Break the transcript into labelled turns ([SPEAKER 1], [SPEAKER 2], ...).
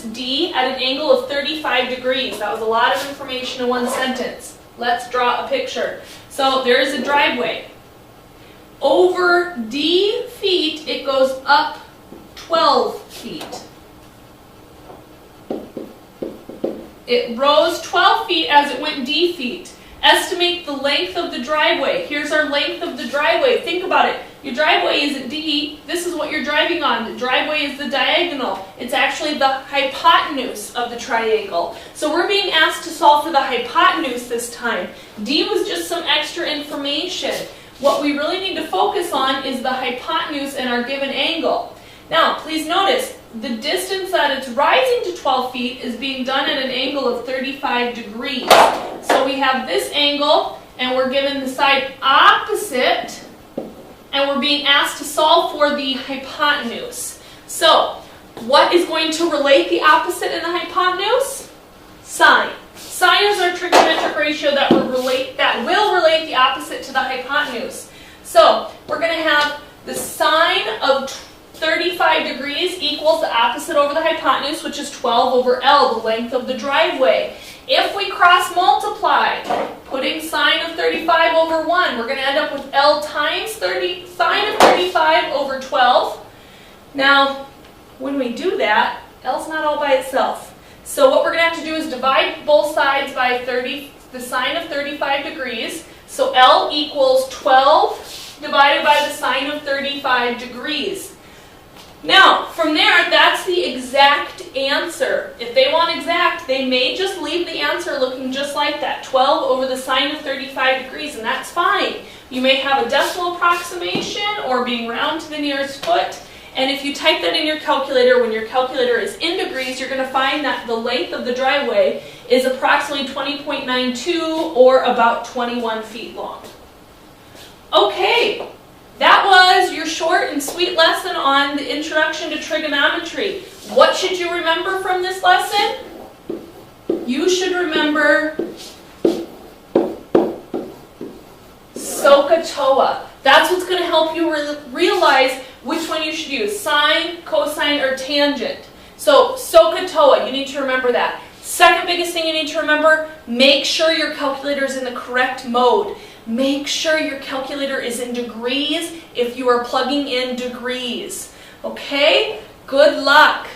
[SPEAKER 1] D at an angle of 35 degrees. That was a lot of information in one sentence. Let's draw a picture. So there is a driveway. Over D feet, it goes up 12 feet. It rose 12 feet as it went D feet. Estimate the length of the driveway. Here's our length of the driveway. Think about it. Your driveway is at D. This is what you're driving on. The driveway is the diagonal. It's actually the hypotenuse of the triangle. So we're being asked to solve for the hypotenuse this time. D was just some extra information. What we really need to focus on is the hypotenuse and our given angle. Now, please notice, the distance that it's rising to 12 feet is being done at an angle of 35 degrees. So we have this angle, and we're given the side opposite, and we're being asked to solve for the hypotenuse. So, what is going to relate the opposite and the hypotenuse? Sine. Sine is our trigonometric ratio that will relate the opposite to the hypotenuse. So, we're going to have the sine of 35 degrees equals the opposite over the hypotenuse, which is 12 over L, the length of the driveway. If we cross multiply, putting sine of 35 over 1, we're going to end up with L times sine of 35 over 12. Now, when we do that, L's not all by itself. So what we're going to have to do is divide both sides by the sine of 35 degrees. So L equals 12 divided by the sine of 35 degrees. Now, from there, that's the exact answer. If they want exact, they may just leave the answer looking just like that, 12 over the sine of 35 degrees, and that's fine. You may have a decimal approximation or being round to the nearest foot, and if you type that in your calculator, when your calculator is in degrees, you're going to find that the length of the driveway is approximately 20.92 or about 21 feet long. Okay. That was your short and sweet lesson on the introduction to trigonometry. What should you remember from this lesson? You should remember SohCahToa2. That's what's going to help you realize which one you should use, sine, cosine, or tangent. So SohCahToa2, you need to remember that. Second biggest thing you need to remember, make sure your calculator is in the correct mode. Make sure your calculator is in degrees if you are plugging in degrees. Okay? Good luck!